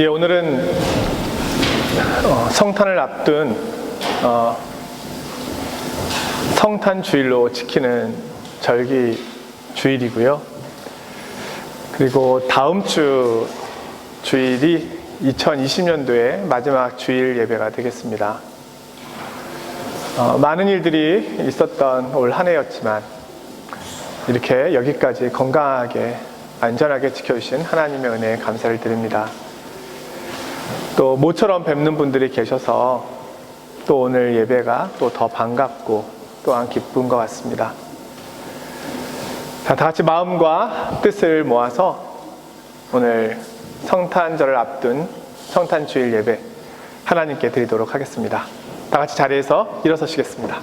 오늘은 성탄을 앞둔 성탄 주일로 지키는 절기 주일이고요. 그리고 다음 주 주일이 2020년도의 마지막 주일 예배가 되겠습니다. 많은 일들이 있었던 올 한 해였지만 이렇게 여기까지 건강하게 안전하게 지켜주신 하나님의 은혜에 감사를 드립니다. 또 모처럼 뵙는 분들이 계셔서 또 오늘 예배가 또 더 반갑고 또한 기쁜 것 같습니다. 자, 다 같이 마음과 뜻을 모아서 오늘 성탄절을 앞둔 성탄 주일 예배 하나님께 드리도록 하겠습니다. 다 같이 자리에서 일어서시겠습니다.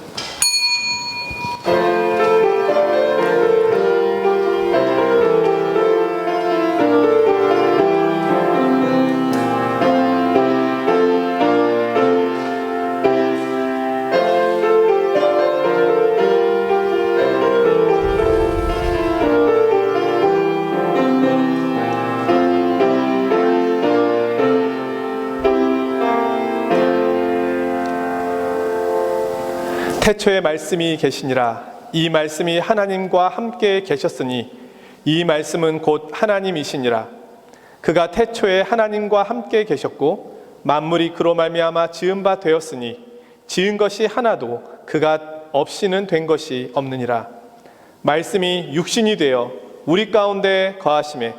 태초에 말씀이 계시니라. 이 말씀이 하나님과 함께 계셨으니 이 말씀은 곧 하나님이시니라. 그가 태초에 하나님과 함께 계셨고 만물이 그로 말미암아 지은 바 되었으니 지은 것이 하나도 그가 없이는 된 것이 없느니라. 말씀이 육신이 되어 우리 가운데 거하심에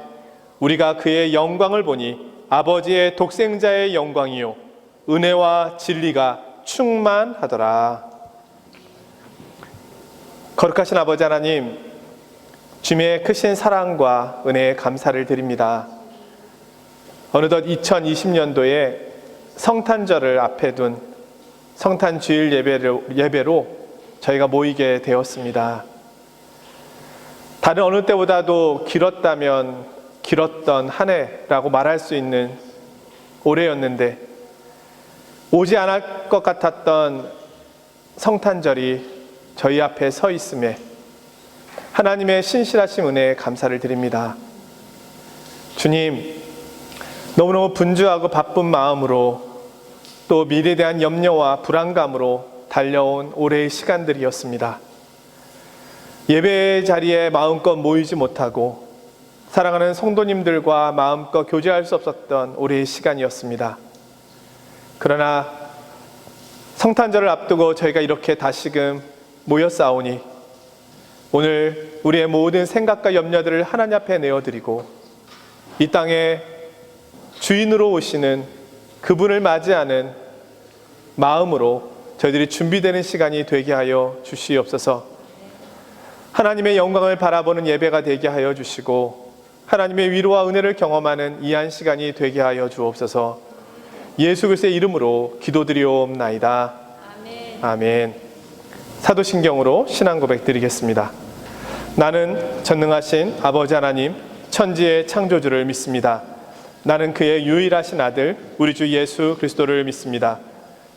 우리가 그의 영광을 보니 아버지의 독생자의 영광이요 은혜와 진리가 충만하더라. 거룩하신 아버지 하나님, 주님의 크신 사랑과 은혜에 감사를 드립니다. 어느덧 2020년도에 성탄절을 앞에 둔 성탄 주일 예배로 저희가 모이게 되었습니다. 다른 어느 때보다도 길었다면 길었던 한 해라고 말할 수 있는 올해였는데 오지 않을 것 같았던 성탄절이 저희 앞에 서 있음에 하나님의 신실하신 은혜에 감사를 드립니다. 주님, 너무너무 분주하고 바쁜 마음으로 또 미래에 대한 염려와 불안감으로 달려온 올해의 시간들이었습니다. 예배 자리에 마음껏 모이지 못하고 사랑하는 성도님들과 마음껏 교제할 수 없었던 올해의 시간이었습니다. 그러나 성탄절을 앞두고 저희가 이렇게 다시금 모여싸우니 오늘 우리의 모든 생각과 염려들을 하나님 앞에 내어드리고 이 땅에 주인으로 오시는 그분을 맞이하는 마음으로 저희들이 준비되는 시간이 되게 하여 주시옵소서. 하나님의 영광을 바라보는 예배가 되게 하여 주시고 하나님의 위로와 은혜를 경험하는 이한 시간이 되게 하여 주옵소서. 예수 그리스도의 이름으로 기도드리옵나이다. 아멘. 아멘. 사도신경으로 신앙 고백 드리겠습니다. 나는 전능하신 아버지 하나님 천지의 창조주를 믿습니다. 나는 그의 유일하신 아들 우리 주 예수 그리스도를 믿습니다.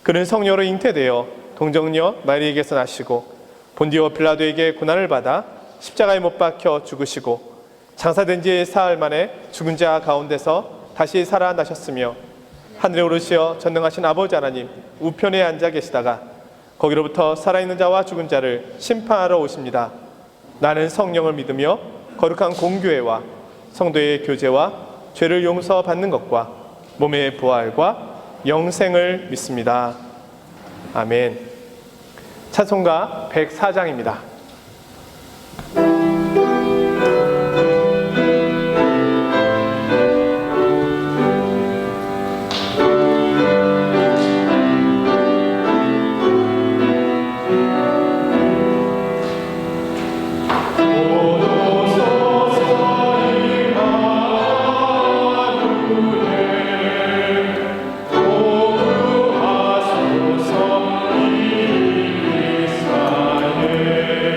그는 성령으로 잉태되어 동정녀 마리에게서 나시고 본디오 빌라도에게 고난을 받아 십자가에 못 박혀 죽으시고 장사된 지 사흘 만에 죽은 자 가운데서 다시 살아나셨으며 하늘에 오르시어 전능하신 아버지 하나님 우편에 앉아 계시다가 거기로부터 살아있는 자와 죽은 자를 심판하러 오십니다. 나는 성령을 믿으며 거룩한 공교회와 성도의 교제와 죄를 용서받는 것과 몸의 부활과 영생을 믿습니다. 아멘. 찬송가 104장입니다. 네.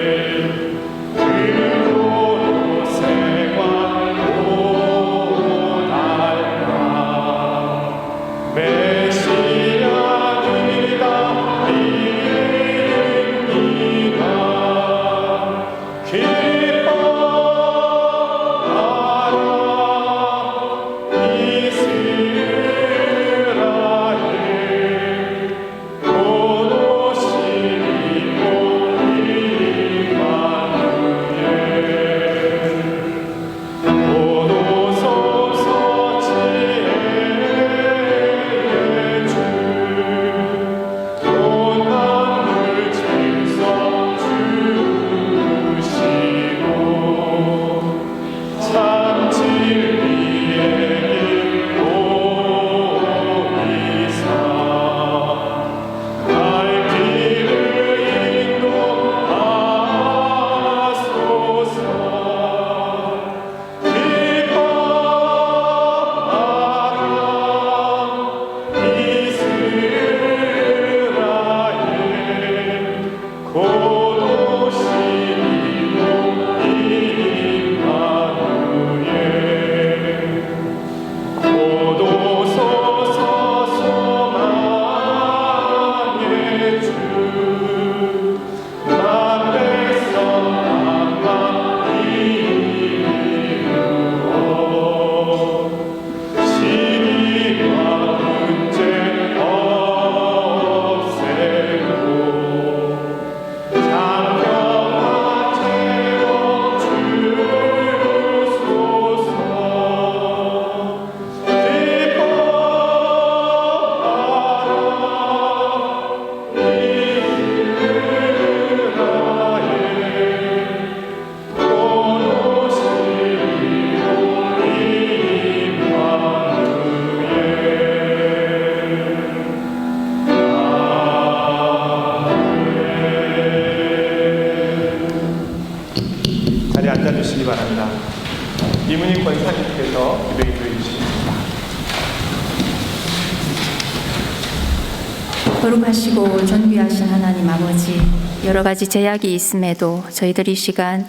거룩하시고 존귀하신 하나님 아버지, 여러 가지 제약이 있음에도 저희들이 이 시간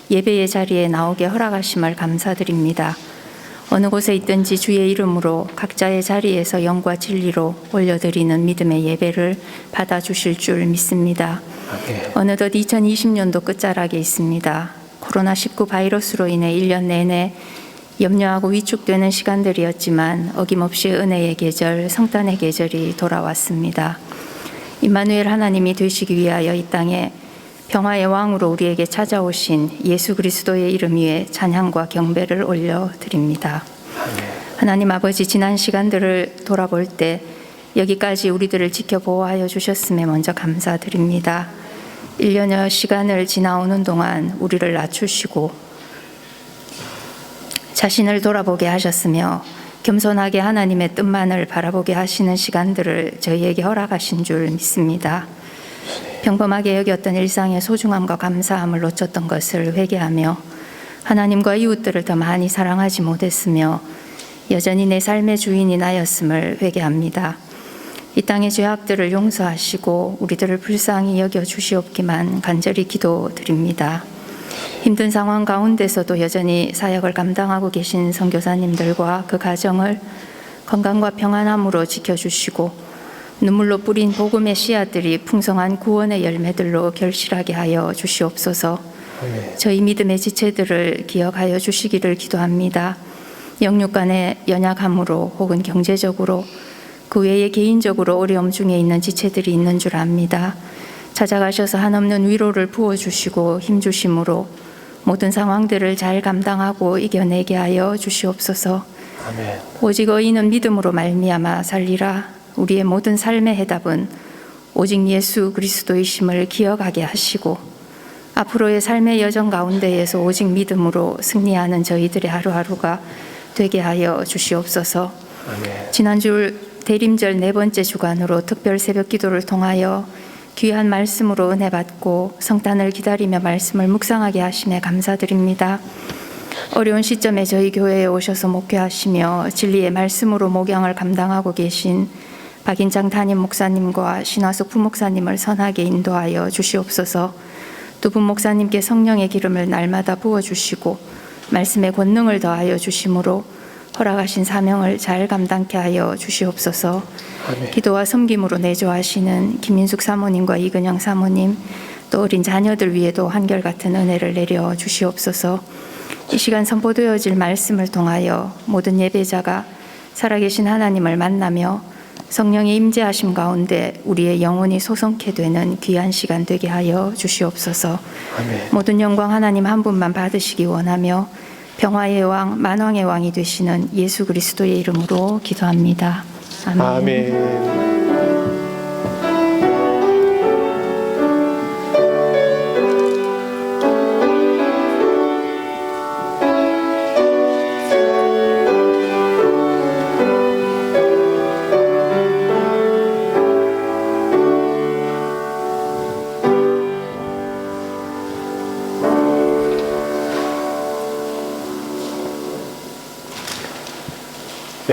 예배의 자리에 나오게 허락하심을 감사드립니다. 어느 곳에 있든지 주의 이름으로 각자의 자리에서 영과 진리로 올려드리는 믿음의 예배를 받아주실 줄 믿습니다. 아멘. 어느덧 2020년도 끝자락에 있습니다. 코로나19 바이러스로 인해 1년 내내 염려하고 위축되는 시간들이었지만 어김없이 은혜의 계절, 성탄의 계절이 돌아왔습니다. 임마누엘 하나님이 되시기 위하여 이 땅에 평화의 왕으로 우리에게 찾아오신 예수 그리스도의 이름 위에 찬양과 경배를 올려드립니다. 하나님 아버지, 지난 시간들을 돌아볼 때 여기까지 우리들을 지켜보호하여 주셨음에 먼저 감사드립니다. 1년여 시간을 지나오는 동안 우리를 낮추시고 자신을 돌아보게 하셨으며 겸손하게 하나님의 뜻만을 바라보게 하시는 시간들을 저희에게 허락하신 줄 믿습니다. 평범하게 여겼던 일상의 소중함과 감사함을 놓쳤던 것을 회개하며 하나님과 이웃들을 더 많이 사랑하지 못했으며 여전히 내 삶의 주인이 나였음을 회개합니다. 이 땅의 죄악들을 용서하시고 우리들을 불쌍히 여겨 주시옵기만 간절히 기도드립니다. 힘든 상황 가운데서도 여전히 사역을 감당하고 계신 선교사님들과 그 가정을 건강과 평안함으로 지켜주시고 눈물로 뿌린 복음의 씨앗들이 풍성한 구원의 열매들로 결실하게 하여 주시옵소서. 저희 믿음의 지체들을 기억하여 주시기를 기도합니다. 영육 간의 연약함으로 혹은 경제적으로 그 외에 개인적으로 어려움 중에 있는 지체들이 있는 줄 압니다. 찾아가셔서 한없는 위로를 부어주시고 힘주심으로 모든 상황들을 잘 감당하고 이겨내게 하여 주시옵소서. 아멘. 오직 의인은 믿음으로 말미암아 살리라. 우리의 모든 삶의 해답은 오직 예수 그리스도이심을 기억하게 하시고 앞으로의 삶의 여정 가운데에서 오직 믿음으로 승리하는 저희들의 하루하루가 되게 하여 주시옵소서. 아멘. 지난주 대림절 4번째 주간으로 특별 새벽 기도를 통하여 귀한 말씀으로 은혜 받고 성탄을 기다리며 말씀을 묵상하게 하심에 감사드립니다. 어려운 시점에 저희 교회에 오셔서 목회하시며 진리의 말씀으로 목양을 감당하고 계신 박인장 담임 목사님과 신화숙 부목사님을 선하게 인도하여 주시옵소서. 두 부목사님께 성령의 기름을 날마다 부어주시고 말씀의 권능을 더하여 주심으로 허락하신 사명을 잘 감당케 하여 주시옵소서. 아멘. 기도와 섬김으로 내조하시는 김민숙 사모님과 이근영 사모님, 또 어린 자녀들 위에도 한결같은 은혜를 내려 주시옵소서. 이 시간 선포되어질 말씀을 통하여 모든 예배자가 살아계신 하나님을 만나며 성령의 임재하심 가운데 우리의 영혼이 소성케 되는 귀한 시간 되게 하여 주시옵소서. 아멘. 모든 영광 하나님 한 분만 받으시기 원하며 평화의 왕, 만왕의 왕이 되시는 예수 그리스도의 이름으로 기도합니다. 아멘. 아멘.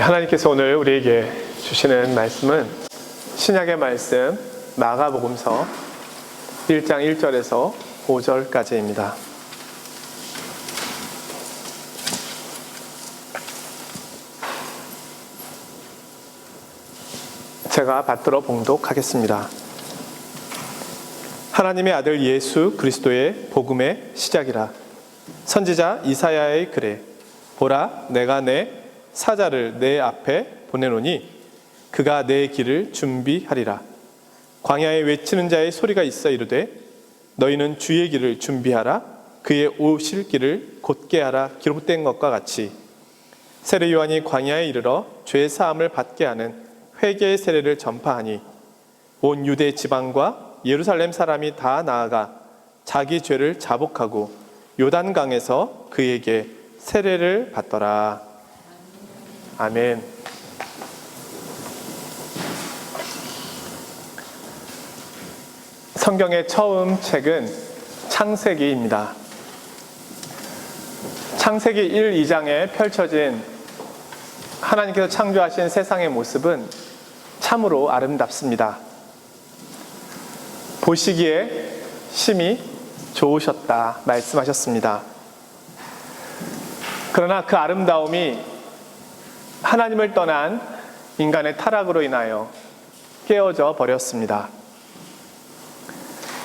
하나님께서 오늘 우리에게 주시는 말씀은 신약의 말씀 마가복음서 1장 1절에서 5절까지입니다. 제가 받들어 봉독하겠습니다. 하나님의 아들 예수 그리스도의 복음의 시작이라. 선지자 이사야의 글에 보라, 내가 내 사자를 내 앞에 보내노니 그가 내 길을 준비하리라. 광야에 외치는 자의 소리가 있어 이르되 너희는 주의 길을 준비하라. 그의 오실 길을 곧게 하라. 기록된 것과 같이 세례 요한이 광야에 이르러 죄 사함을 받게 하는 회개의 세례를 전파하니 온 유대 지방과 예루살렘 사람이 다 나아가 자기 죄를 자복하고 요단강에서 그에게 세례를 받더라. 아멘. 성경의 처음 책은 창세기입니다. 창세기 1, 2장에 펼쳐진 하나님께서 창조하신 세상의 모습은 참으로 아름답습니다. 보시기에 심히 좋으셨다 말씀하셨습니다. 그러나 그 아름다움이 하나님을 떠난 인간의 타락으로 인하여 깨어져 버렸습니다.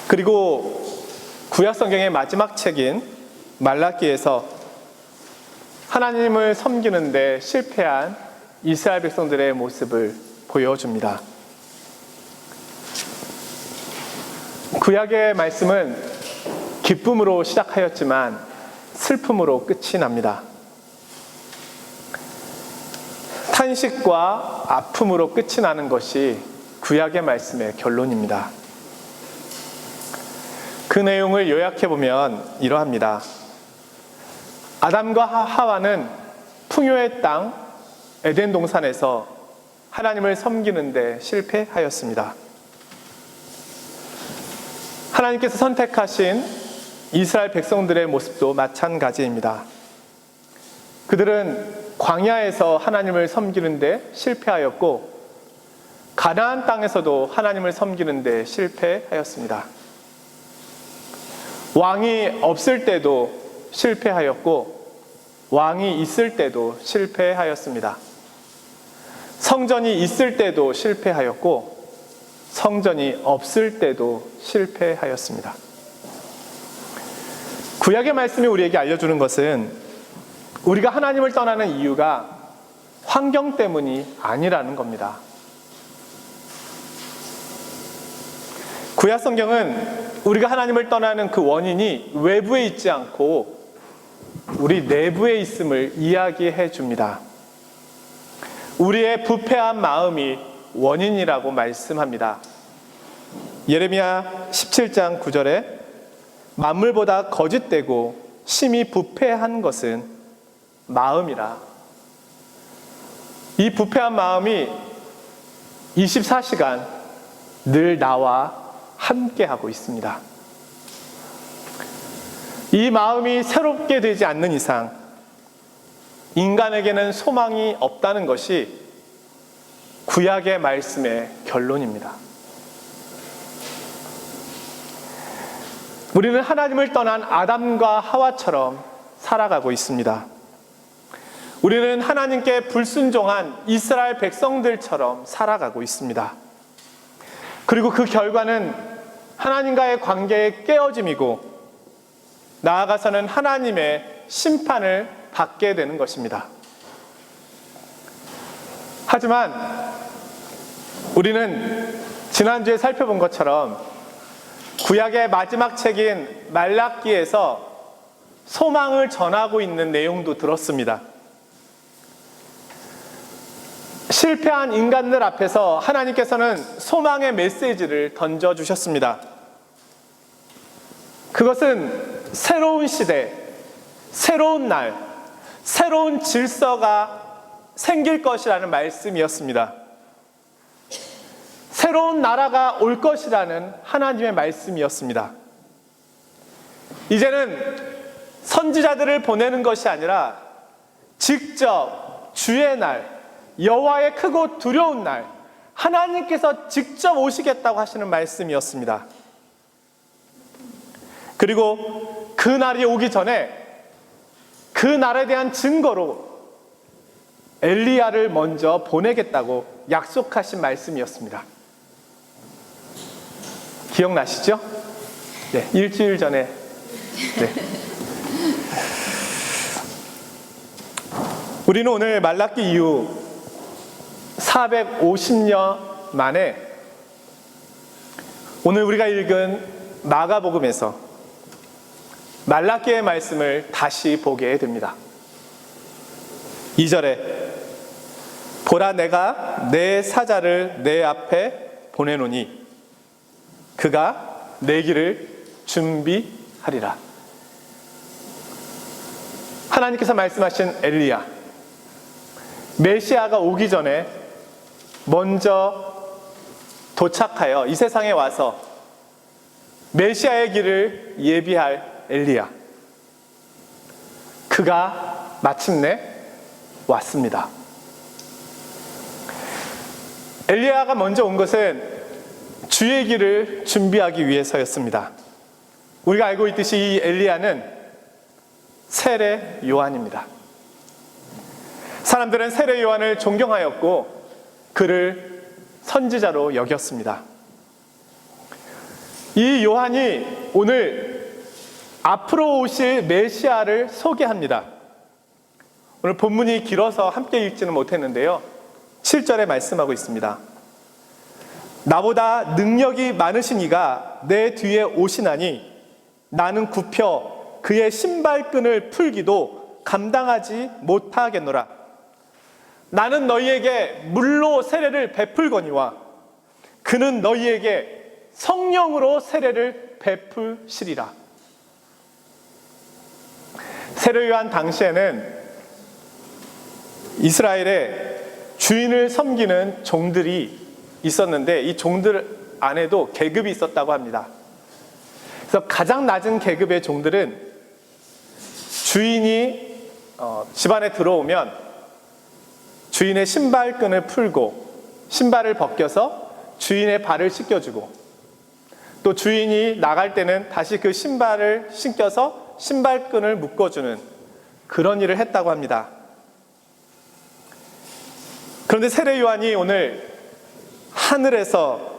그리고 구약 성경의 마지막 책인 말라기에서 하나님을 섬기는 데 실패한 이스라엘 백성들의 모습을 보여줍니다. 구약의 말씀은 기쁨으로 시작하였지만 슬픔으로 끝이 납니다. 탄식과 아픔으로 끝이 나는 것이 구약의 말씀의 결론입니다. 그 내용을 요약해보면 이러합니다. 아담과 하와는 풍요의 땅 에덴 동산에서 하나님을 섬기는 데 실패하였습니다. 하나님께서 선택하신 이스라엘 백성들의 모습도 마찬가지입니다. 그들은 광야에서 하나님을 섬기는 데 실패하였고 가나안 땅에서도 하나님을 섬기는 데 실패하였습니다. 왕이 없을 때도 실패하였고 왕이 있을 때도 실패하였습니다. 성전이 있을 때도 실패하였고 성전이 없을 때도 실패하였습니다. 구약의 말씀이 우리에게 알려주는 것은 우리가 하나님을 떠나는 이유가 환경 때문이 아니라는 겁니다. 구약 성경은 우리가 하나님을 떠나는 그 원인이 외부에 있지 않고 우리 내부에 있음을 이야기해 줍니다. 우리의 부패한 마음이 원인이라고 말씀합니다. 예레미야 17장 9절에 만물보다 거짓되고 심히 부패한 것은 마음이라. 이 부패한 마음이 24시간 늘 나와 함께하고 있습니다. 이 마음이 새롭게 되지 않는 이상 인간에게는 소망이 없다는 것이 구약의 말씀의 결론입니다. 우리는 하나님을 떠난 아담과 하와처럼 살아가고 있습니다. 우리는 하나님께 불순종한 이스라엘 백성들처럼 살아가고 있습니다. 그리고 그 결과는 하나님과의 관계의 깨어짐이고 나아가서는 하나님의 심판을 받게 되는 것입니다. 하지만 우리는 지난주에 살펴본 것처럼 구약의 마지막 책인 말라기에서 소망을 전하고 있는 내용도 들었습니다. 실패한 인간들 앞에서 하나님께서는 소망의 메시지를 던져주셨습니다. 그것은 새로운 시대, 새로운 날, 새로운 질서가 생길 것이라는 말씀이었습니다. 새로운 나라가 올 것이라는 하나님의 말씀이었습니다. 이제는 선지자들을 보내는 것이 아니라 직접 주의 날, 여호와의 크고 두려운 날, 하나님께서 직접 오시겠다고 하시는 말씀이었습니다. 그리고 그 날이 오기 전에 그 날에 대한 증거로 엘리야를 먼저 보내겠다고 약속하신 말씀이었습니다. 기억나시죠? 네, 일주일 전에. 네. 우리는 오늘 말라기 이후 450년 만에 오늘 우리가 읽은 마가복음에서 말라기의 말씀을 다시 보게 됩니다. 2절에 보라 내가 내 사자를 내 앞에 보내노니 그가 내 길을 준비하리라. 하나님께서 말씀하신 엘리야, 메시아가 오기 전에 먼저 도착하여 이 세상에 와서 메시아의 길을 예비할 엘리야, 그가 마침내 왔습니다. 엘리야가 먼저 온 것은 주의 길을 준비하기 위해서였습니다. 우리가 알고 있듯이 이 엘리야는 세례 요한입니다. 사람들은 세례 요한을 존경하였고 그를 선지자로 여겼습니다. 이 요한이 오늘 앞으로 오실 메시아를 소개합니다. 오늘 본문이 길어서 함께 읽지는 못했는데요. 7절에 말씀하고 있습니다. 나보다 능력이 많으신 이가 내 뒤에 오시나니 나는 굽혀 그의 신발끈을 풀기도 감당하지 못하겠노라. 나는 너희에게 물로 세례를 베풀거니와 그는 너희에게 성령으로 세례를 베푸시리라. 세례 요한 당시에는 이스라엘에 주인을 섬기는 종들이 있었는데 이 종들 안에도 계급이 있었다고 합니다. 그래서 가장 낮은 계급의 종들은 주인이 집안에 들어오면 주인의 신발끈을 풀고 신발을 벗겨서 주인의 발을 씻겨주고 또 주인이 나갈 때는 다시 그 신발을 신겨서 신발끈을 묶어주는 그런 일을 했다고 합니다. 그런데 세례 요한이 오늘 하늘에서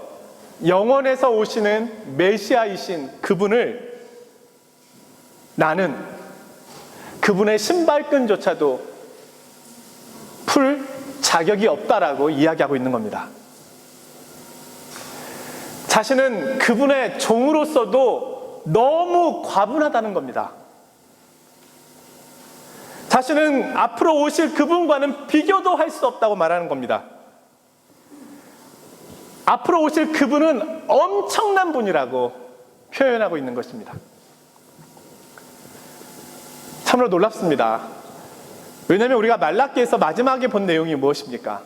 영원에서 오시는 메시아이신 그분을 나는 그분의 신발끈조차도 풀 자격이 없다라고 이야기하고 있는 겁니다. 자신은 그분의 종으로서도 너무 과분하다는 겁니다. 자신은 앞으로 오실 그분과는 비교도 할 수 없다고 말하는 겁니다. 앞으로 오실 그분은 엄청난 분이라고 표현하고 있는 것입니다. 참으로 놀랍습니다. 왜냐하면 우리가 말라기에서 마지막에 본 내용이 무엇입니까?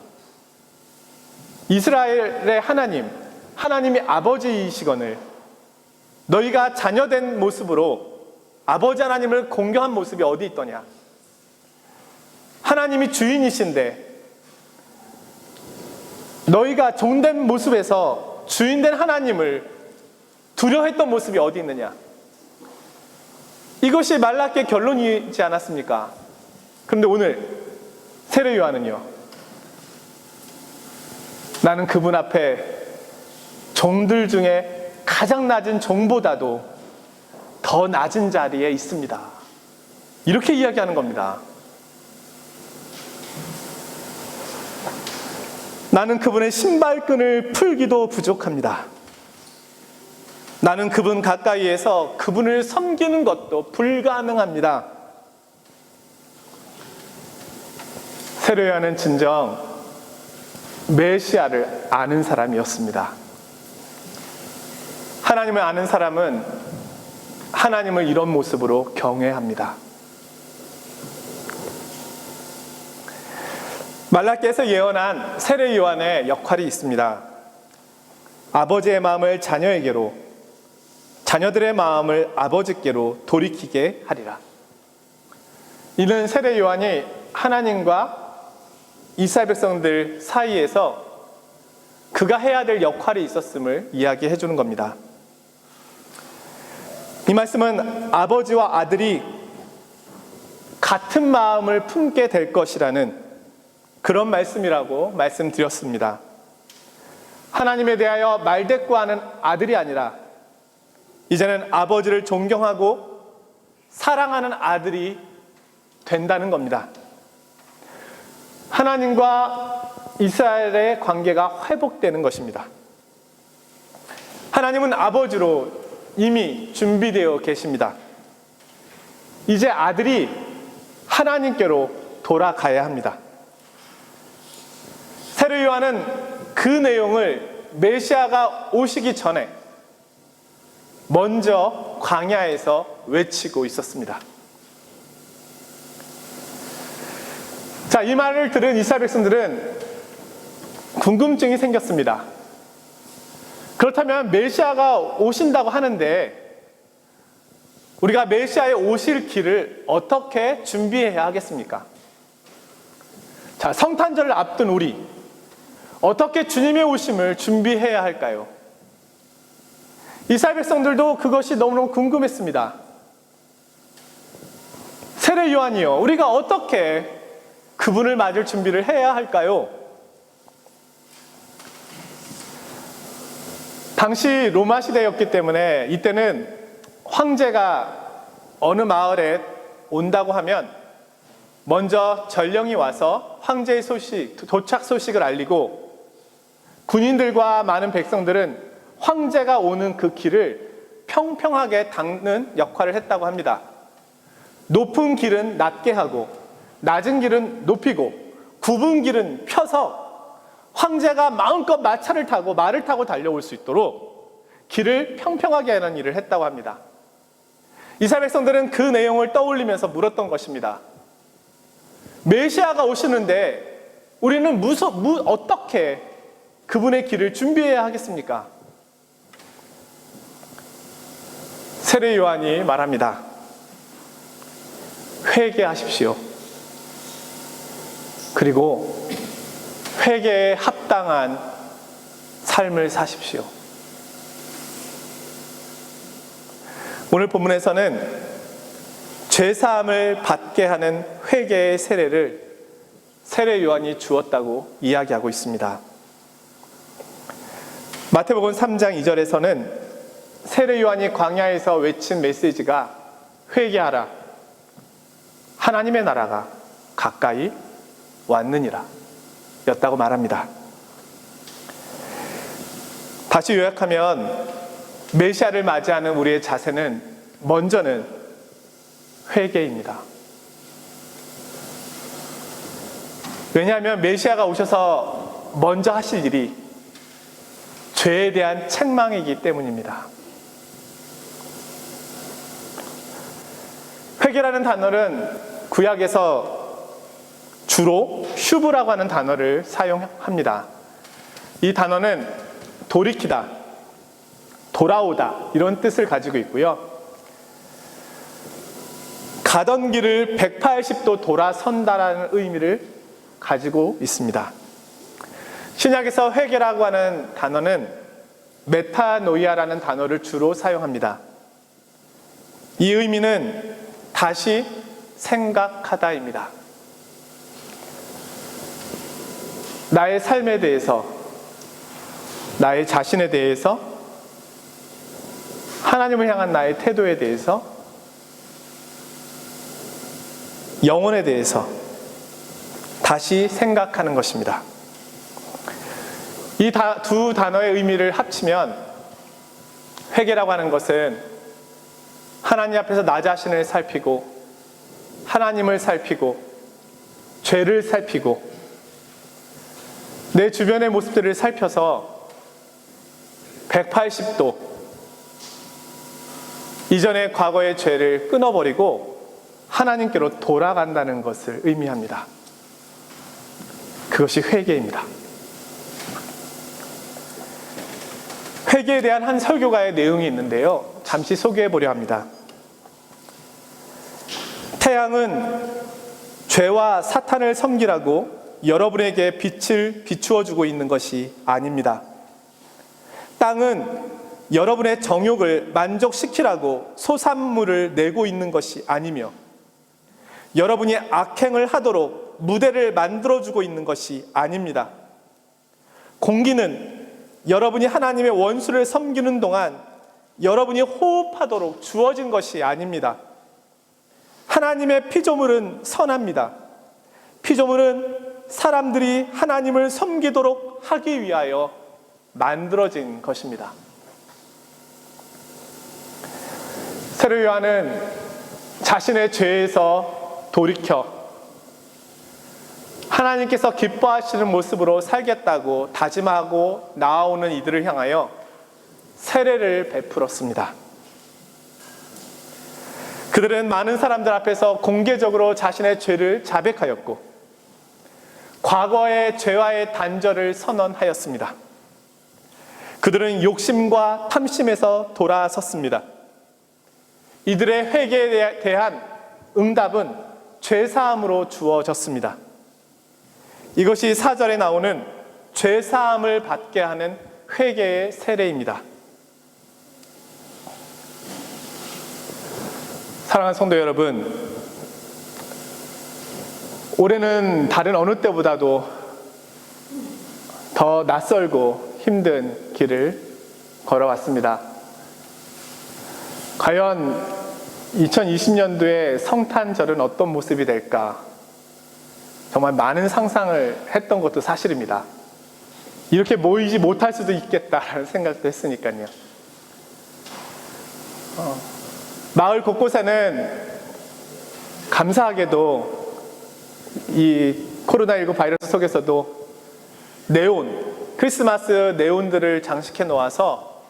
이스라엘의 하나님이 아버지이시거늘 너희가 자녀된 모습으로 아버지 하나님을 공경한 모습이 어디 있더냐? 하나님이 주인이신데 너희가 종된 모습에서 주인된 하나님을 두려워했던 모습이 어디 있느냐? 이것이 말라기의 결론이지 않았습니까? 그런데 오늘 세례 요한은요, 나는 그분 앞에 종들 중에 가장 낮은 종보다도 더 낮은 자리에 있습니다. 이렇게 이야기하는 겁니다. 나는 그분의 신발끈을 풀기도 부족합니다. 나는 그분 가까이에서 그분을 섬기는 것도 불가능합니다. 세례 요한은 진정 메시아를 아는 사람이었습니다. 하나님을 아는 사람은 하나님을 이런 모습으로 경외합니다. 말라기에서 예언한 세례 요한의 역할이 있습니다. 아버지의 마음을 자녀에게로, 자녀들의 마음을 아버지께로 돌이키게 하리라. 이는 세례 요한이 하나님과 이스라엘 백성들 사이에서 그가 해야 될 역할이 있었음을 이야기해 주는 겁니다. 이 말씀은 아버지와 아들이 같은 마음을 품게 될 것이라는 그런 말씀이라고 말씀드렸습니다. 하나님에 대하여 말대꾸하는 아들이 아니라 이제는 아버지를 존경하고 사랑하는 아들이 된다는 겁니다. 하나님과 이스라엘의 관계가 회복되는 것입니다. 하나님은 아버지로 이미 준비되어 계십니다. 이제 아들이 하나님께로 돌아가야 합니다. 세례 요한은 그 내용을 메시아가 오시기 전에 먼저 광야에서 외치고 있었습니다. 자, 이 말을 들은 이스라엘 백성들은 궁금증이 생겼습니다. 그렇다면 메시아가 오신다고 하는데 우리가 메시아의 오실 길을 어떻게 준비해야 하겠습니까? 자, 성탄절을 앞둔 우리 어떻게 주님의 오심을 준비해야 할까요? 이스라엘 백성들도 그것이 너무너무 궁금했습니다. 세례 요한이요, 우리가 어떻게 그분을 맞을 준비를 해야 할까요? 당시 로마 시대였기 때문에 이때는 황제가 어느 마을에 온다고 하면 먼저 전령이 와서 황제의 도착 소식을 알리고, 군인들과 많은 백성들은 황제가 오는 그 길을 평평하게 닦는 역할을 했다고 합니다. 높은 길은 낮게 하고 낮은 길은 높이고 굽은 길은 펴서 황제가 마음껏 말을 타고 달려올 수 있도록 길을 평평하게 하는 일을 했다고 합니다. 이스라엘 백성들은 그 내용을 떠올리면서 물었던 것입니다. 메시아가 오시는데 우리는 어떻게 그분의 길을 준비해야 하겠습니까? 세례 요한이 말합니다. 회개하십시오. 그리고 회개에 합당한 삶을 사십시오. 오늘 본문에서는 죄사함을 받게 하는 회개의 세례를 세례 요한이 주었다고 이야기하고 있습니다. 마태복음 3장 2절에서는 세례 요한이 광야에서 외친 메시지가 회개하라, 하나님의 나라가 가까이 왔느니라 였다고 말합니다. 다시 요약하면 메시아를 맞이하는 우리의 자세는 먼저는 회개입니다. 왜냐하면 메시아가 오셔서 먼저 하실 일이 죄에 대한 책망이기 때문입니다. 회개라는 단어는 구약에서 주로 슈브라고 하는 단어를 사용합니다. 이 단어는 돌이키다, 돌아오다 이런 뜻을 가지고 있고요. 가던 길을 180도 돌아선다라는 의미를 가지고 있습니다. 신약에서 회개라고 하는 단어는 메타노이아라는 단어를 주로 사용합니다. 이 의미는 다시 생각하다입니다. 나의 삶에 대해서, 나의 자신에 대해서, 하나님을 향한 나의 태도에 대해서, 영혼에 대해서 다시 생각하는 것입니다. 이 두 단어의 의미를 합치면 회개라고 하는 것은 하나님 앞에서 나 자신을 살피고, 하나님을 살피고, 죄를 살피고, 내 주변의 모습들을 살펴서 180도 이전의 과거의 죄를 끊어버리고 하나님께로 돌아간다는 것을 의미합니다. 그것이 회개입니다. 회개에 대한 한 설교가의 내용이 있는데요, 잠시 소개해 보려 합니다. 태양은 죄와 사탄을 섬기라고 여러분에게 빛을 비추어 주고 있는 것이 아닙니다. 땅은 여러분의 정욕을 만족시키라고 소산물을 내고 있는 것이 아니며, 여러분이 악행을 하도록 무대를 만들어주고 있는 것이 아닙니다. 공기는 여러분이 하나님의 원수를 섬기는 동안 여러분이 호흡하도록 주어진 것이 아닙니다. 하나님의 피조물은 선합니다. 피조물은 사람들이 하나님을 섬기도록 하기 위하여 만들어진 것입니다. 세례 요한은 자신의 죄에서 돌이켜 하나님께서 기뻐하시는 모습으로 살겠다고 다짐하고 나아오는 이들을 향하여 세례를 베풀었습니다. 그들은 많은 사람들 앞에서 공개적으로 자신의 죄를 자백하였고, 과거의 죄와의 단절을 선언하였습니다. 그들은 욕심과 탐심에서 돌아섰습니다. 이들의 회개에 대한 응답은 죄사함으로 주어졌습니다. 이것이 4절에 나오는 죄사함을 받게 하는 회개의 세례입니다. 사랑하는 성도 여러분, 올해는 다른 어느 때보다도 더 낯설고 힘든 길을 걸어왔습니다. 과연 2020년도에 성탄절은 어떤 모습이 될까? 정말 많은 상상을 했던 것도 사실입니다. 이렇게 모이지 못할 수도 있겠다라는 생각도 했으니까요. 마을 곳곳에는 감사하게도 이 코로나19 바이러스 속에서도 크리스마스 네온들을 장식해 놓아서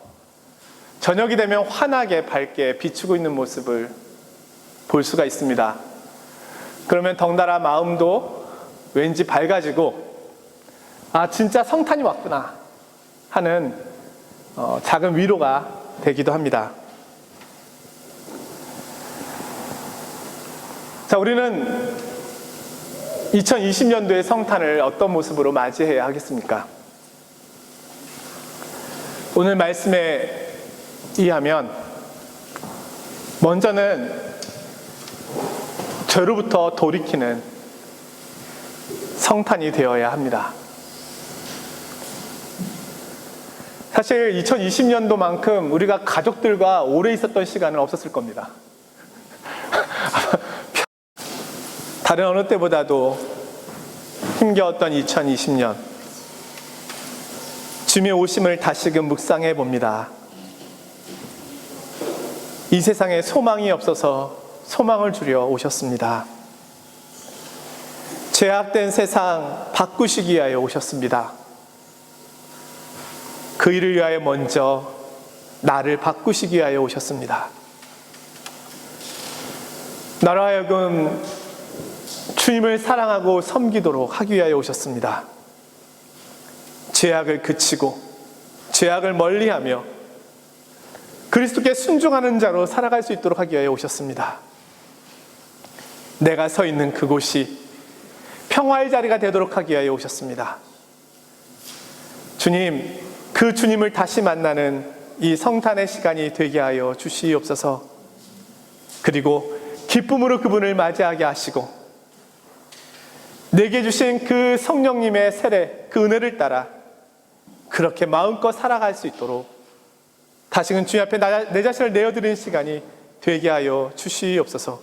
저녁이 되면 환하게 밝게 비추고 있는 모습을 볼 수가 있습니다. 그러면 덩달아 마음도 왠지 밝아지고, 아, 진짜 성탄이 왔구나 하는 작은 위로가 되기도 합니다. 자, 우리는 2020년도의 성탄을 어떤 모습으로 맞이해야 하겠습니까? 오늘 말씀에 의하면 먼저는 죄로부터 돌이키는 성탄이 되어야 합니다. 사실 2020년도만큼 우리가 가족들과 오래 있었던 시간은 없었을 겁니다. 다른 어느 때보다도 힘겨웠던 2020년, 주님의 오심을 다시금 묵상해 봅니다. 이 세상에 소망이 없어서 소망을 주려 오셨습니다. 죄악된 세상 바꾸시기 위하여 오셨습니다. 그 일을 위하여 먼저 나를 바꾸시기 위하여 오셨습니다. 나로 하여금 주님을 사랑하고 섬기도록 하기 위하여 오셨습니다. 죄악을 그치고 죄악을 멀리하며 그리스도께 순종하는 자로 살아갈 수 있도록 하기 위하여 오셨습니다. 내가 서 있는 그곳이 평화의 자리가 되도록 하기 위하여 오셨습니다. 주님, 그 주님을 다시 만나는 이 성탄의 시간이 되게 하여 주시옵소서. 그리고 기쁨으로 그분을 맞이하게 하시고 내게 주신 그 성령님의 세례, 그 은혜를 따라 그렇게 마음껏 살아갈 수 있도록 다시금 주님 앞에 내 자신을 내어드리는 시간이 되게 하여 주시옵소서.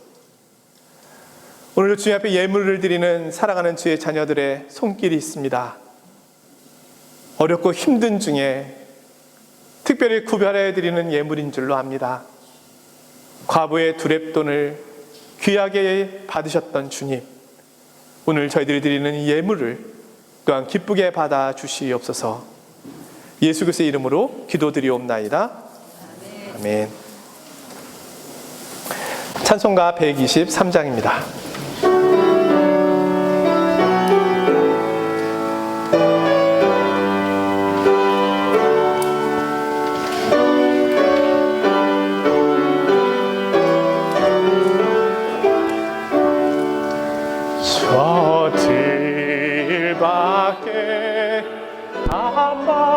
오늘도 주님 앞에 예물을 드리는 사랑하는 주의 자녀들의 손길이 있습니다. 어렵고 힘든 중에 특별히 구별해 드리는 예물인 줄로 압니다. 과부의 두렙돈을 귀하게 받으셨던 주님, 오늘 저희들이 드리는 이 예물을 또한 기쁘게 받아 주시옵소서. 예수 그리스도의 이름으로 기도드리옵나이다. 아멘. 찬송가 123장입니다. 저 들밖에 한밤중에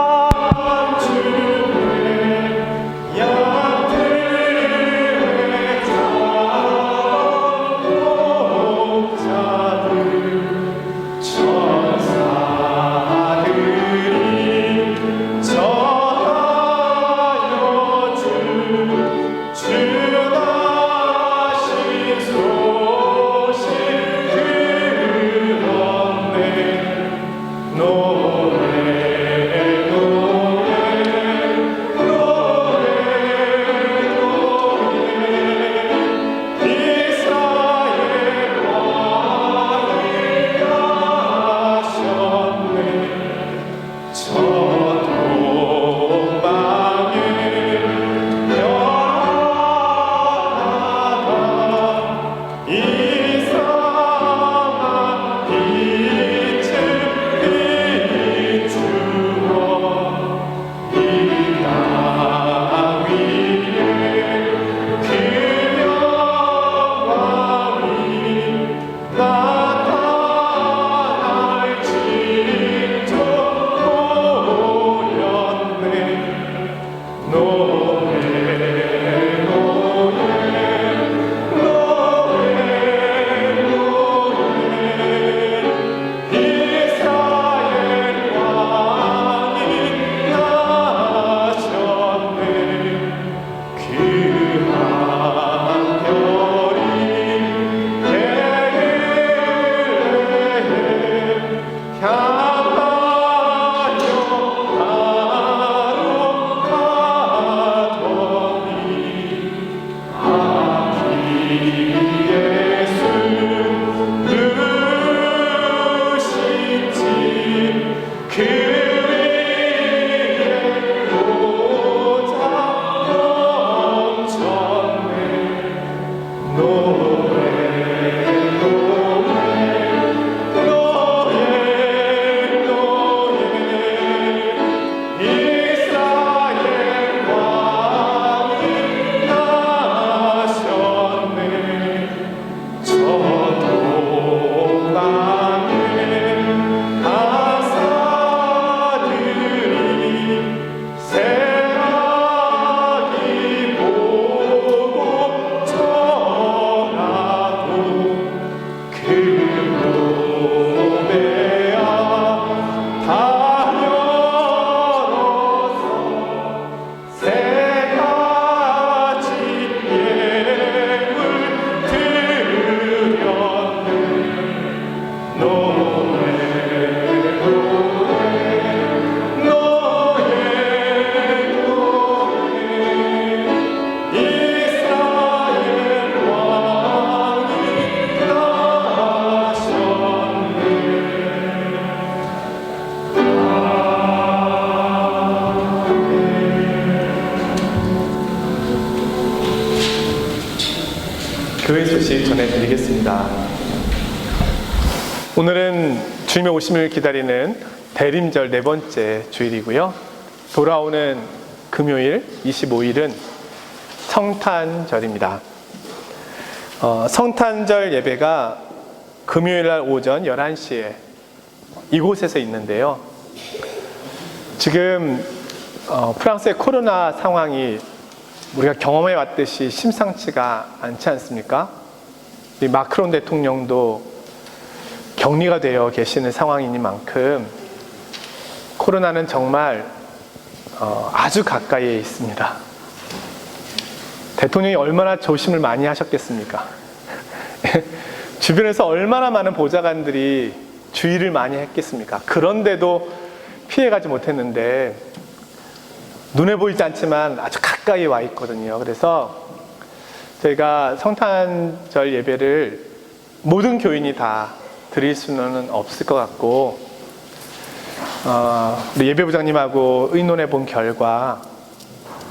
양들의 작곡자들 천사들이 전하여 주 다신 소식 이상한 빛을 교회 소식 전해드리겠습니다. 오늘은 주님의 오심을 기다리는 대림절 네 번째 주일이고요. 돌아오는 금요일 25일은 성탄절입니다. 성탄절 예배가 금요일 날 오전 11시에 이곳에서 있는데요. 지금 프랑스의 코로나 상황이 우리가 경험해 왔듯이 심상치가 않지 않습니까? 이 마크롱 대통령도 격리가 되어 계시는 상황이니만큼 코로나는 정말 아주 가까이에 있습니다. 대통령이 얼마나 조심을 많이 하셨겠습니까? 주변에서 얼마나 많은 보좌관들이 주의를 많이 했겠습니까? 그런데도 피해가지 못했는데 눈에 보이지 않지만 아주 가까이 와 있거든요. 그래서 저희가 성탄절 예배를 모든 교인이 다 드릴 수는 없을 것 같고, 우리 예배부장님하고 의논해 본 결과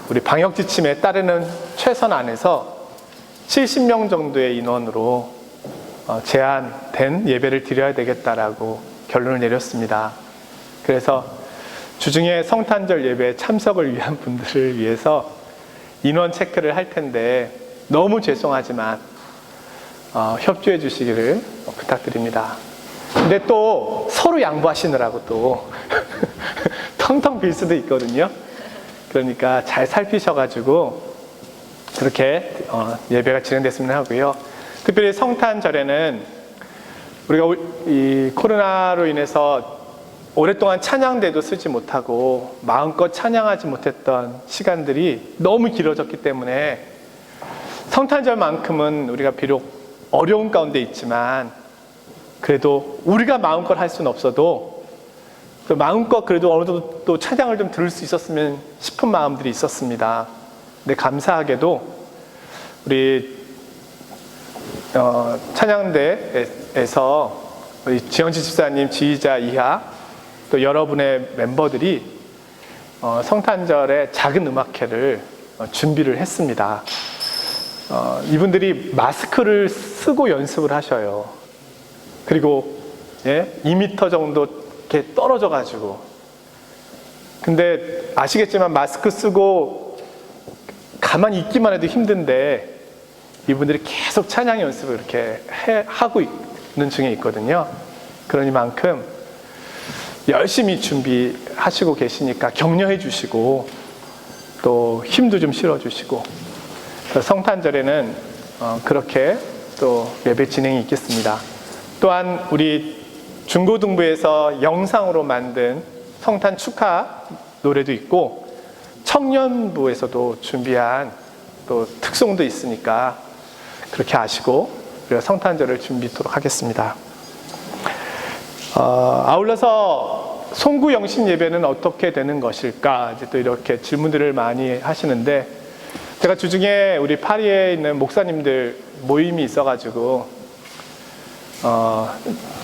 우리 방역 지침에 따르는 최선 안에서 70명 정도의 인원으로 제한된 예배를 드려야 되겠다라고 결론을 내렸습니다. 그래서 주중에 성탄절 예배 참석을 위한 분들을 위해서 인원 체크를 할 텐데 너무 죄송하지만 협조해 주시기를 부탁드립니다. 근데 또 서로 양보하시느라고 또 텅텅 빌 수도 있거든요. 그러니까 잘 살피셔가지고 그렇게 예배가 진행됐으면 하고요. 특별히 성탄절에는 우리가 이 코로나로 인해서 오랫동안 찬양대도 쓰지 못하고 마음껏 찬양하지 못했던 시간들이 너무 길어졌기 때문에 성탄절만큼은 우리가 비록 어려운 가운데 있지만 그래도 우리가 마음껏 할 수는 없어도 또 마음껏 그래도 어느 정도 또 찬양을 좀 들을 수 있었으면 싶은 마음들이 있었습니다. 근데 감사하게도 우리 찬양대에서 우리 지영지 집사님 지휘자 이하 또 여러분의 멤버들이 성탄절에 작은 음악회를 준비를 했습니다. 이분들이 마스크를 쓰고 연습을 하셔요. 그리고 2m 정도 이렇게 떨어져 가지고. 근데 아시겠지만 마스크 쓰고 가만히 있기만 해도 힘든데 이분들이 계속 찬양 연습을 이렇게 하고 있는 중에 있거든요. 그러니만큼 열심히 준비하시고 계시니까 격려해 주시고 또 힘도 좀 실어 주시고 성탄절에는 그렇게 또 예배 진행이 있겠습니다. 또한 우리 중고등부에서 영상으로 만든 성탄 축하 노래도 있고 청년부에서도 준비한 또 특송도 있으니까 그렇게 아시고 우리가 성탄절을 준비토록 하겠습니다. 아울러서 송구 영신 예배는 어떻게 되는 것일까? 이제 또 이렇게 질문들을 많이 하시는데 제가 주중에 우리 파리에 있는 목사님들 모임이 있어가지고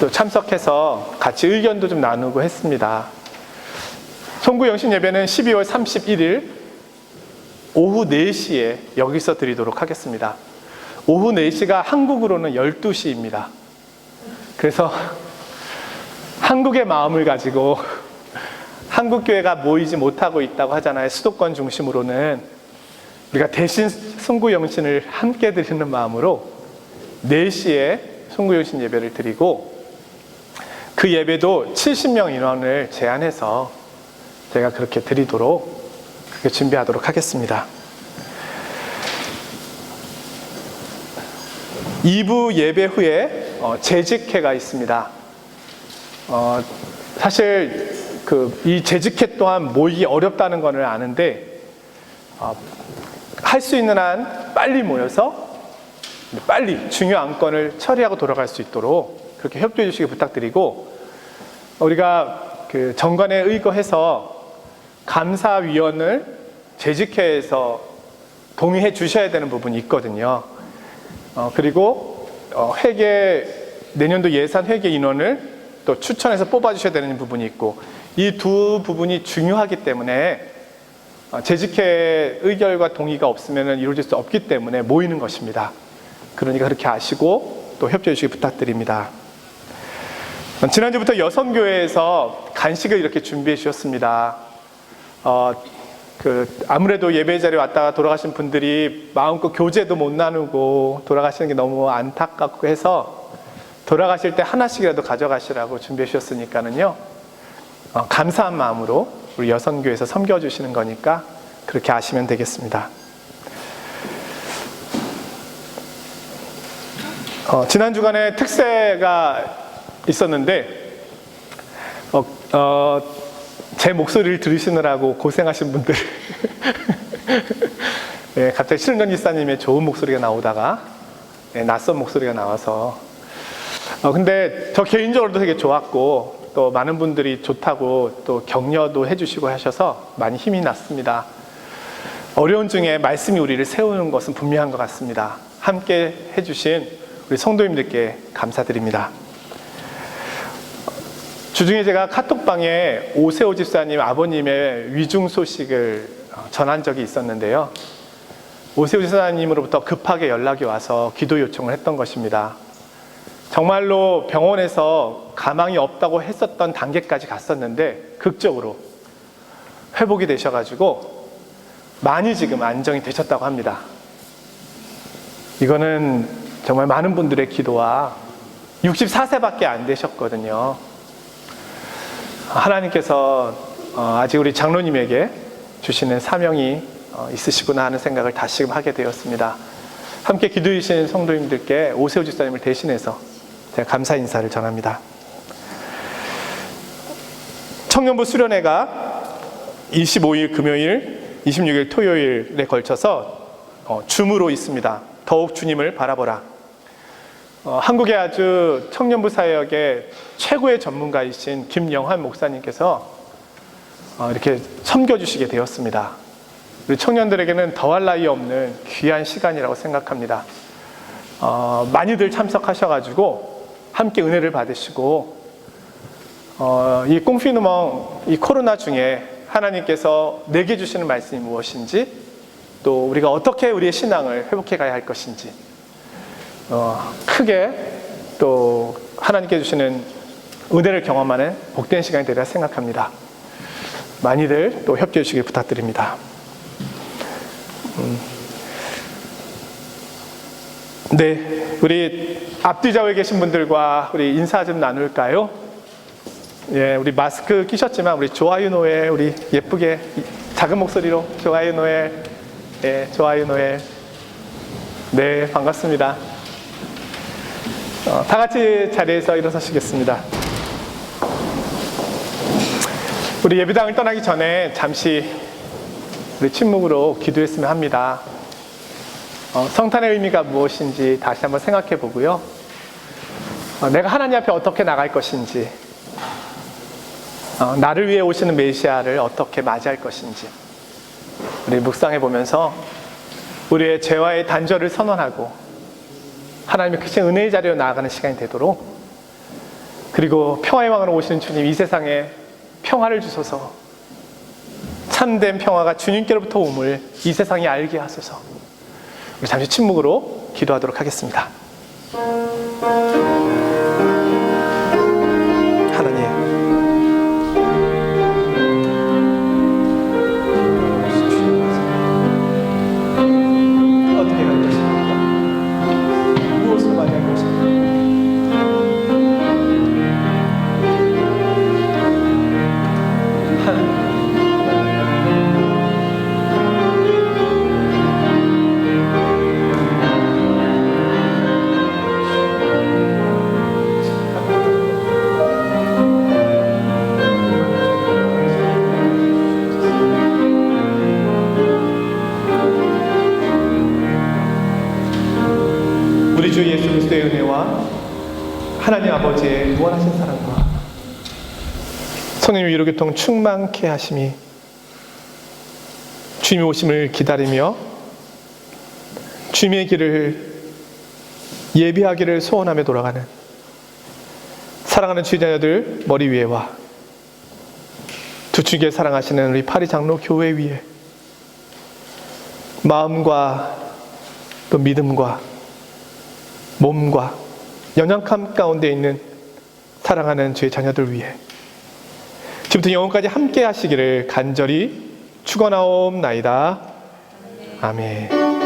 또 참석해서 같이 의견도 좀 나누고 했습니다. 송구 영신 예배는 12월 31일 오후 4시에 여기서 드리도록 하겠습니다. 오후 4시가 한국으로는 12시입니다. 그래서 한국의 마음을 가지고 한국교회가 모이지 못하고 있다고 하잖아요. 수도권 중심으로는. 우리가 대신 송구영신을 함께 드리는 마음으로 4시에 송구영신 예배를 드리고 그 예배도 70명 인원을 제한해서 제가 그렇게 드리도록 그렇게 준비하도록 하겠습니다. 2부 예배 후에 재직회가 있습니다. 사실 이 재직회 또한 모이기 어렵다는 것을 아는데 할 수 있는 한 빨리 모여서 빨리 중요한 안건을 처리하고 돌아갈 수 있도록 그렇게 협조해 주시기 부탁드리고 우리가 그 정관에 의거해서 감사위원을 재직회에서 동의해 주셔야 되는 부분이 있거든요. 그리고 내년도 예산 회계 인원을 또 추천해서 뽑아주셔야 되는 부분이 있고 이 두 부분이 중요하기 때문에 재직회 의결과 동의가 없으면 이루어질 수 없기 때문에 모이는 것입니다. 그러니까 그렇게 아시고 또 협조해 주시기 부탁드립니다. 지난주부터 여성교회에서 간식을 이렇게 준비해 주셨습니다. 아무래도 예배 자리에 왔다가 돌아가신 분들이 마음껏 교제도 못 나누고 돌아가시는 게 너무 안타깝고 해서 돌아가실 때 하나씩이라도 가져가시라고 준비해 주셨으니까는요. 감사한 마음으로 우리 여성교회에서 섬겨주시는 거니까 그렇게 아시면 되겠습니다. 지난 주간에 특세가 있었는데 제 목소리를 들으시느라고 고생하신 분들 네, 갑자기 신은정 기사님의 좋은 목소리가 나오다가 낯선 목소리가 나와서 근데 저 개인적으로도 되게 좋았고 또 많은 분들이 좋다고 또 격려도 해주시고 하셔서 많이 힘이 났습니다. 어려운 중에 말씀이 우리를 세우는 것은 분명한 것 같습니다. 함께 해주신 우리 성도님들께 감사드립니다. 주중에 제가 카톡방에 오세호 집사님 아버님의 위중 소식을 전한 적이 있었는데요. 오세호 집사님으로부터 급하게 연락이 와서 기도 요청을 했던 것입니다. 정말로 병원에서 가망이 없다고 했었던 단계까지 갔었는데 극적으로 회복이 되셔가지고 많이 지금 안정이 되셨다고 합니다. 이거는 정말 많은 분들의 기도와 64세밖에 안 되셨거든요. 하나님께서 아직 우리 장로님에게 주시는 사명이 있으시구나 하는 생각을 다시금 하게 되었습니다. 함께 기도해 주신 성도님들께 오세호 집사님을 대신해서 제가 감사 인사를 전합니다. 청년부 수련회가 25일 금요일, 26일 토요일에 걸쳐서 줌으로 있습니다. 더욱 주님을 바라보라. 한국의 아주 청년부 사역의 최고의 전문가이신 김영환 목사님께서 이렇게 섬겨주시게 되었습니다. 우리 청년들에게는 더할 나위 없는 귀한 시간이라고 생각합니다. 많이들 참석하셔가지고 함께 은혜를 받으시고 이 꽁피누멍 이 코로나 중에 하나님께서 내게 주시는 말씀이 무엇인지 또 우리가 어떻게 우리의 신앙을 회복해 가야 할 것인지 크게 또 하나님께 주시는 은혜를 경험하는 복된 시간이 되리라 생각합니다. 많이들 또 협조해 주시길 부탁드립니다. 네, 우리 앞뒤 좌우에 계신 분들과 우리 인사 좀 나눌까요? 예, 우리 마스크 끼셨지만 우리 좋아요 노엘 우리 예쁘게 작은 목소리로 좋아요 노엘, 예, 좋아요 노엘. 네, 반갑습니다. 다 같이 자리에서 일어서시겠습니다. 우리 예배당을 떠나기 전에 잠시 우리 침묵으로 기도했으면 합니다. 성탄의 의미가 무엇인지 다시 한번 생각해 보고요. 내가 하나님 앞에 어떻게 나갈 것인지, 나를 위해 오시는 메시아를 어떻게 맞이할 것인지 우리 묵상해 보면서 우리의 죄와의 단절을 선언하고 하나님의 크신 은혜의 자리로 나아가는 시간이 되도록, 그리고 평화의 왕으로 오시는 주님 이 세상에 평화를 주소서, 참된 평화가 주님께로부터 옴을 이 세상이 알게 하소서. 우리 잠시 침묵으로 기도하도록 하겠습니다. 하나님, 어떻게 갈 것입니까? 무엇을 맞이할 것입니까? 우리 주 예수 그리스도의 은혜와 하나님 아버지의 무한하신 사랑과 성령의 위로교통 충만케 하심이 주님의 오심을 기다리며 주님의 길을 예비하기를 소원하며 돌아가는 사랑하는 주의 자녀들 머리 위에와 두축에 사랑하시는 우리 파리 장로 교회 위에 마음과 또 믿음과 몸과 연약함 가운데 있는 사랑하는 주의 자녀들 위해 지금부터 영원까지 함께 하시기를 간절히 축원하옵나이다. 아멘.